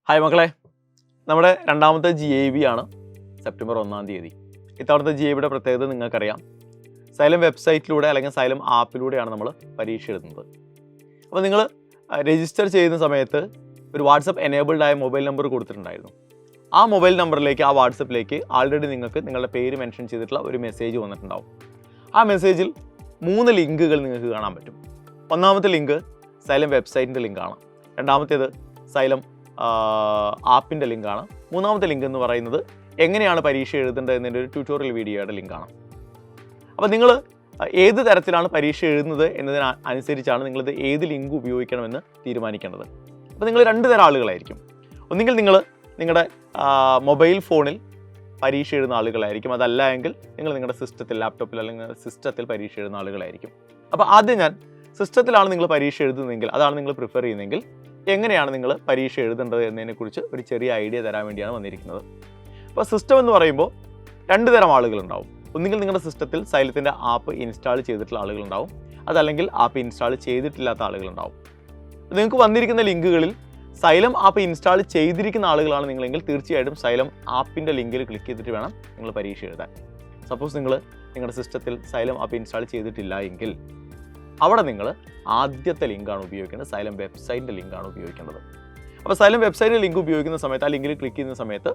Hi മക്കളെ, നമ്മുടെ രണ്ടാമത്തെ GAB ആണ് സെപ്റ്റംബർ 1-ാം തീയതി. ഇത്തവണത്തെ GABയുടെ പ്രത്യേകത നിങ്ങൾക്കറിയാം. സൈലം വെബ്സൈറ്റിലൂടെ അല്ലെങ്കിൽ സൈലം ആപ്പിലൂടെയാണ് നമ്മൾ പരീക്ഷ എഴുതുന്നത്. അപ്പോൾ നിങ്ങൾ രജിസ്റ്റർ ചെയ്യുന്ന സമയത്ത് ഒരു വാട്സപ്പ് എനേബിൾഡ് ആയ മൊബൈൽ നമ്പർ കൊടുത്തിട്ടുണ്ടായിരുന്നു. ആ മൊബൈൽ നമ്പറിലേക്ക്, ആ വാട്സപ്പിലേക്ക് ആൾറെഡി നിങ്ങൾക്ക് നിങ്ങളുടെ പേര് മെൻഷൻ ചെയ്തിട്ടുള്ള ഒരു മെസ്സേജ് വന്നിട്ടുണ്ടാവും. ആ മെസ്സേജിൽ 3 ലിങ്കുകൾ നിങ്ങൾക്ക് കാണാൻ പറ്റും. ഒന്നാമത്തെ ലിങ്ക് സൈലം വെബ്സൈറ്റിൻ്റെ ലിങ്കാണ്. രണ്ടാമത്തേത് സൈലം ആപ്പിൻ്റെ ലിങ്കാണ്. മൂന്നാമത്തെ ലിങ്ക് എന്ന് പറയുന്നത് എങ്ങനെയാണ് പരീക്ഷ എഴുതേണ്ടത് എന്നതിൻ്റെ ഒരു ട്യൂട്ടോറിയൽ വീഡിയോയുടെ ലിങ്കാണ്. അപ്പോൾ നിങ്ങൾ ഏത് തരത്തിലാണ് പരീക്ഷ എഴുതുന്നത് എന്നതിന് അനുസരിച്ചാണ് നിങ്ങളിത് ഏത് ലിങ്ക് ഉപയോഗിക്കണമെന്ന് തീരുമാനിക്കേണ്ടത്. അപ്പോൾ നിങ്ങൾ 2 തരം ആളുകളായിരിക്കും. ഒന്നുകിൽ നിങ്ങൾ നിങ്ങളുടെ മൊബൈൽ ഫോണിൽ പരീക്ഷ എഴുതുന്ന ആളുകളായിരിക്കും. അതല്ല എങ്കിൽ നിങ്ങൾ നിങ്ങളുടെ സിസ്റ്റത്തിൽ, ലാപ്ടോപ്പിൽ അല്ലെങ്കിൽ സിസ്റ്റത്തിൽ പരീക്ഷ എഴുതുന്ന ആളുകളായിരിക്കും. അപ്പോൾ ആദ്യം ഞാൻ സിസ്റ്റത്തിലാണ് നിങ്ങൾ പരീക്ഷ എഴുതുന്നതെങ്കിൽ, അതാണ് നിങ്ങൾ പ്രിഫർ ചെയ്യുന്നതെങ്കിൽ, എങ്ങനെയാണ് നിങ്ങൾ പരീക്ഷ എഴുതേണ്ടത് എന്നതിനെക്കുറിച്ച് ഒരു ചെറിയ ഐഡിയ തരാൻ വേണ്ടിയാണ് വന്നിരിക്കുന്നത്. അപ്പോൾ സിസ്റ്റം എന്ന് പറയുമ്പോൾ 2 തരം ആളുകളുണ്ടാവും. ഒന്നുകിൽ നിങ്ങളുടെ സിസ്റ്റത്തിൽ സൈലത്തിൻ്റെ ആപ്പ് ഇൻസ്റ്റാൾ ചെയ്തിട്ടുള്ള ആളുകളുണ്ടാവും, അതല്ലെങ്കിൽ ആപ്പ് ഇൻസ്റ്റാൾ ചെയ്തിട്ടില്ലാത്ത ആളുകളുണ്ടാവും. നിങ്ങൾക്ക് വന്നിരിക്കുന്ന ലിങ്കുകളിൽ സൈലം ആപ്പ് ഇൻസ്റ്റാൾ ചെയ്തിരിക്കുന്ന ആളുകളാണ് നിങ്ങളെങ്കിൽ തീർച്ചയായിട്ടും സൈലം ആപ്പിൻ്റെ ലിങ്കിൽ ക്ലിക്ക് ചെയ്തിട്ട് വേണം നിങ്ങൾ പരീക്ഷ എഴുതാൻ. സപ്പോസ് നിങ്ങൾ നിങ്ങളുടെ സിസ്റ്റത്തിൽ സൈലം ആപ്പ് ഇൻസ്റ്റാൾ ചെയ്തിട്ടില്ല എങ്കിൽ അവിടെ നിങ്ങൾ ആദ്യത്തെ ലിങ്കാണ് ഉപയോഗിക്കേണ്ടത്, സൈലം വെബ്സൈറ്റിൻ്റെ ലിങ്കാണ് ഉപയോഗിക്കേണ്ടത്. അപ്പോൾ സൈലം വെബ്സൈറ്റിൻ്റെ ലിങ്ക് ഉപയോഗിക്കുന്ന സമയത്ത്, ആ ലിങ്കിൽ ക്ലിക്ക് ചെയ്യുന്ന സമയത്ത്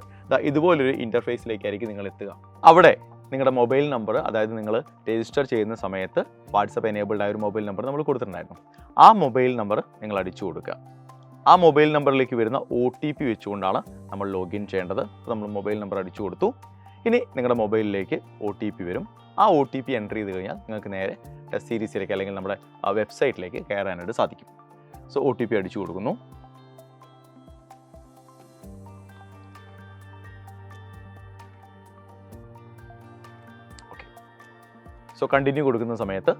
ഇതുപോലൊരു ഇൻ്റർഫേസിലേക്കായിരിക്കും നിങ്ങൾ എത്തുക. അവിടെ നിങ്ങളുടെ മൊബൈൽ നമ്പർ, അതായത് നിങ്ങൾ രജിസ്റ്റർ ചെയ്യുന്ന സമയത്ത് വാട്സപ്പ് എനേബിൾഡ് ആയ ഒരു മൊബൈൽ നമ്പർ നമ്മൾ കൊടുത്തിട്ടുണ്ടായിരുന്നു. ആ മൊബൈൽ നമ്പർ നിങ്ങൾ അടിച്ചു കൊടുക്കുക. ആ മൊബൈൽ നമ്പറിലേക്ക് വരുന്ന OTP വെച്ചുകൊണ്ടാണ് നമ്മൾ ലോഗിൻ ചെയ്യേണ്ടത്. നമ്മൾ മൊബൈൽ നമ്പർ അടിച്ചു കൊടുത്തു. ഇനി നിങ്ങളുടെ മൊബൈലിലേക്ക് OTP വരും. ആ OTP എൻ്റർ ചെയ്ത് കഴിഞ്ഞാൽ നിങ്ങൾക്ക് നേരെ ടെസ്റ്റ് സീരീസിലേക്ക് അല്ലെങ്കിൽ നമ്മുടെ വെബ്സൈറ്റിലേക്ക് കയറാനായിട്ട് സാധിക്കും. സോ OTP അടിച്ചു കൊടുക്കുന്നു. ഓക്കെ, സോ കണ്ടിന്യൂ കൊടുക്കുന്ന സമയത്ത്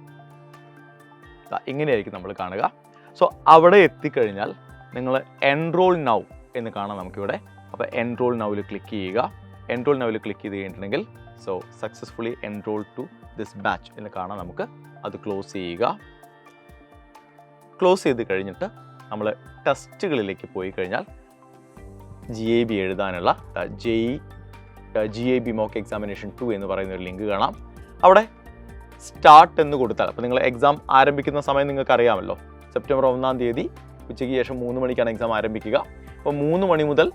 ഇങ്ങനെയായിരിക്കും നമ്മൾ കാണുക. സോ അവിടെ എത്തിക്കഴിഞ്ഞാൽ നിങ്ങൾ എൻറോൾ നൗ എന്ന് കാണാം നമുക്കിവിടെ. അപ്പോൾ എൻറോൾ നൗവിൽ ക്ലിക്ക് ചെയ്യുക. എൻറോൾ നൗവിൽ ക്ലിക്ക് ചെയ്ത് കഴിഞ്ഞിട്ടുണ്ടെങ്കിൽ so successfully enrol to this batch എന്ന് കാണാം നമുക്ക്. അത് ക്ലോസ് ചെയ്യുക. ക്ലോസ് ചെയ്ത് കഴിഞ്ഞിട്ട് നമ്മൾ ടെസ്റ്റുകളിലേക്ക് പോയി കഴിഞ്ഞാൽ GAB എഴുതാനുള്ള GAB മോക്ക് എക്സാമിനേഷൻ 2 എന്ന് പറയുന്ന ഒരു ലിങ്ക് കാണാം. അവിടെ സ്റ്റാർട്ട് എന്ന് കൊടുത്താൽ, അപ്പോൾ നിങ്ങൾ എക്സാം ആരംഭിക്കുന്ന സമയം നിങ്ങൾക്ക് അറിയാമല്ലോ. സെപ്റ്റംബർ 1-ാം തീയതി ഉച്ചയ്ക്ക് ശേഷം 3 മണിക്കാണ് എക്സാം ആരംഭിക്കുക. അപ്പോൾ 3 മണി മുതൽ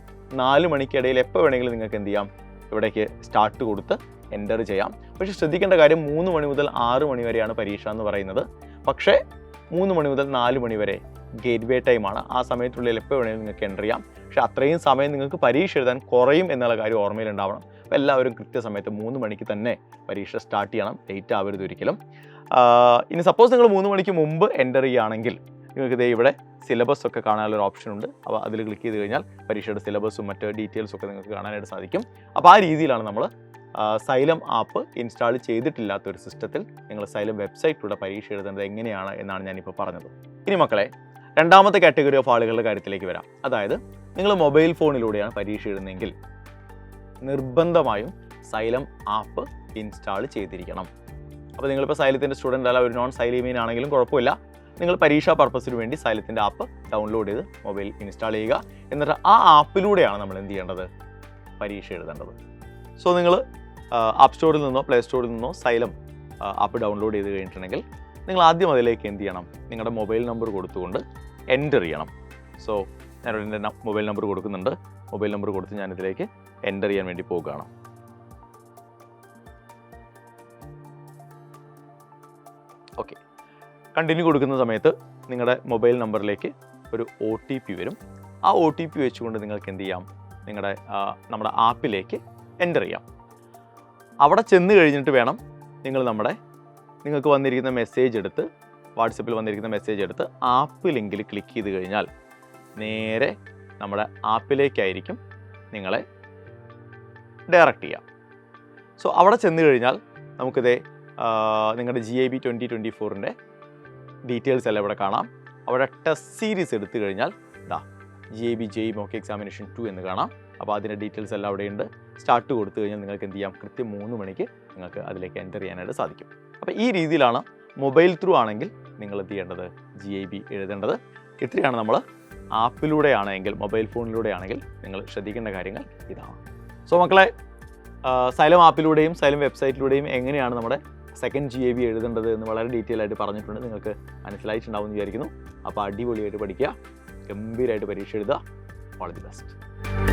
4 മണിക്കിടയിൽ എപ്പോൾ വേണമെങ്കിലും നിങ്ങൾക്ക് എന്ത് ചെയ്യാം, ഇവിടേക്ക് സ്റ്റാർട്ട് കൊടുത്ത് എൻ്റർ ചെയ്യാം. പക്ഷേ ശ്രദ്ധിക്കേണ്ട കാര്യം 3 മണി മുതൽ 6 മണി വരെയാണ് പരീക്ഷ എന്ന് പറയുന്നത്. പക്ഷേ 3 മണി മുതൽ 4 മണി വരെ ഗേറ്റ് വേ ടൈമാണ്. ആ സമയത്തുള്ളിൽ എപ്പോൾ വേണമെങ്കിലും നിങ്ങൾക്ക് എൻ്റർ ചെയ്യാം. പക്ഷേ അത്രയും സമയം നിങ്ങൾക്ക് പരീക്ഷ എഴുതാൻ കുറയും എന്നുള്ള കാര്യം ഓർമ്മയിലുണ്ടാവണം. അപ്പോൾ എല്ലാവരും കൃത്യസമയത്ത് 3 മണിക്ക് തന്നെ പരീക്ഷ സ്റ്റാർട്ട് ചെയ്യണം. ലേറ്റ് ആവരുത് ഒരിക്കലും. ഇനി സപ്പോസ് നിങ്ങൾ 3 മണിക്ക് മുമ്പ് എൻ്റർ ചെയ്യുകയാണെങ്കിൽ നിങ്ങൾക്ക് ഇതേ ഇവിടെ സിലബസ് ഒക്കെ കാണാനുള്ളൊരു ഓപ്ഷൻ ഉണ്ട്. അപ്പോൾ അതിൽ ക്ലിക്ക് ചെയ്ത് കഴിഞ്ഞാൽ പരീക്ഷയുടെ സിലബസും മറ്റ് ഡീറ്റെയിൽസും ഒക്കെ നിങ്ങൾക്ക് കാണാനായിട്ട് സാധിക്കും. അപ്പോൾ ആ രീതിയിലാണ് നമ്മൾ സൈലം ആപ്പ് ഇൻസ്റ്റാൾ ചെയ്തിട്ടില്ലാത്ത ഒരു സിസ്റ്റത്തിൽ നിങ്ങൾ സൈലം വെബ്സൈറ്റിലൂടെ പരീക്ഷ എഴുതേണ്ടത് എങ്ങനെയാണ് എന്നാണ് ഞാനിപ്പോൾ പറഞ്ഞത്. ഇനി മക്കളെ, രണ്ടാമത്തെ കാറ്റഗറി ഓഫ് ആളുകളുടെ കാര്യത്തിലേക്ക് വരാം. അതായത് നിങ്ങൾ മൊബൈൽ ഫോണിലൂടെയാണ് പരീക്ഷ എഴുതുന്നതെങ്കിൽ നിർബന്ധമായും സൈലം ആപ്പ് ഇൻസ്റ്റാൾ ചെയ്തിരിക്കണം. അപ്പോൾ നിങ്ങളിപ്പോൾ സൈലത്തിൻ്റെ സ്റ്റുഡൻ്റ് അല്ല, ഒരു നോൺ സൈലിമീൻ ആണെങ്കിലും കുഴപ്പമില്ല. നിങ്ങൾ പരീക്ഷാ പർപ്പസിന് വേണ്ടി സൈലത്തിൻ്റെ ആപ്പ് ഡൗൺലോഡ് ചെയ്ത് മൊബൈൽ ഇൻസ്റ്റാൾ ചെയ്യുക. എന്നിട്ട് ആ ആപ്പിലൂടെയാണ് നമ്മൾ എന്ത് ചെയ്യേണ്ടത്, പരീക്ഷ എഴുതേണ്ടത്. സോ നിങ്ങൾ ആപ്പ് സ്റ്റോറിൽ നിന്നോ പ്ലേ സ്റ്റോറിൽ നിന്നോ സൈലം ആപ്പ് ഡൗൺലോഡ് ചെയ്ത് കഴിഞ്ഞിട്ടുണ്ടെങ്കിൽ നിങ്ങൾ ആദ്യം അതിലേക്ക് എന്ത് ചെയ്യണം, നിങ്ങളുടെ മൊബൈൽ നമ്പർ കൊടുത്തുകൊണ്ട് എൻ്റർ ചെയ്യണം. സോ ഞാനൊരു എൻ്റെ മൊബൈൽ നമ്പർ കൊടുക്കുന്നുണ്ട്. മൊബൈൽ നമ്പർ കൊടുത്ത് ഞാനിതിലേക്ക് എൻ്റർ ചെയ്യാൻ വേണ്ടി പോകുകയാണ്. ഓക്കെ, കണ്ടിന്യൂ കൊടുക്കുന്ന സമയത്ത് നിങ്ങളുടെ മൊബൈൽ നമ്പറിലേക്ക് ഒരു OTP വരും. ആ OTP വെച്ചുകൊണ്ട് നിങ്ങൾക്ക് എന്ത് ചെയ്യാം, നമ്മുടെ ആപ്പിലേക്ക് എൻ്റർ ചെയ്യാം. അവിടെ ചെന്ന് കഴിഞ്ഞിട്ട് വേണം നിങ്ങൾക്ക് വന്നിരിക്കുന്ന മെസ്സേജ് എടുത്ത്, വാട്സപ്പിൽ വന്നിരിക്കുന്ന മെസ്സേജ് എടുത്ത് ആപ്പ് ലിങ്കിൽ ക്ലിക്ക് ചെയ്ത് കഴിഞ്ഞാൽ നേരെ നമ്മുടെ ആപ്പിലേക്കായിരിക്കും നിങ്ങളെ ഡയറക്റ്റ് ചെയ്യാം. സോ അവിടെ ചെന്ന് കഴിഞ്ഞാൽ നമുക്കിതേ നിങ്ങളുടെ GAB 2024ൻ്റെ ഡീറ്റെയിൽസ് എല്ലാം ഇവിടെ കാണാം. അവിടെ ടെസ്റ്റ് സീരീസ് എടുത്തു കഴിഞ്ഞാൽ GAB മോക്ക് എക്സാമിനേഷൻ 2 എന്ന് കാണാം. അപ്പോൾ അതിൻ്റെ ഡീറ്റെയിൽസ് എല്ലാം അവിടെയുണ്ട്. സ്റ്റാർട്ട് കൊടുത്തു കഴിഞ്ഞാൽ നിങ്ങൾക്ക് എന്ത് ചെയ്യാം, കൃത്യം 3 മണിക്ക് നിങ്ങൾക്ക് അതിലേക്ക് എൻ്റർ ചെയ്യാനായിട്ട് സാധിക്കും. അപ്പോൾ ഈ രീതിയിലാണ് മൊബൈൽ ത്രൂ ആണെങ്കിൽ നിങ്ങൾ എന്ത് ചെയ്യേണ്ടത്, GAB എഴുതേണ്ടത്. ഇത്രയാണ് നമ്മൾ ആപ്പിലൂടെയാണെങ്കിൽ മൊബൈൽ ഫോണിലൂടെയാണെങ്കിൽ നിങ്ങൾ ശ്രദ്ധിക്കേണ്ട കാര്യങ്ങൾ ഇതാണ്. സോ മക്കളെ, സൈലം ആപ്പിലൂടെയും സൈലം വെബ്സൈറ്റിലൂടെയും എങ്ങനെയാണ് നമ്മുടെ സെക്കൻഡ് GAB എഴുതേണ്ടത് എന്ന് വളരെ ഡീറ്റെയിൽ ആയിട്ട് പറഞ്ഞിട്ടുണ്ട്. നിങ്ങൾക്ക് മനസ്സിലായിട്ടുണ്ടാവും എന്ന് വിചാരിക്കുന്നു. അപ്പോൾ അടിപൊളിയായിട്ട് പഠിക്കുക, ഗംഭീരമായിട്ട് പരീക്ഷ എഴുതുക. All the best.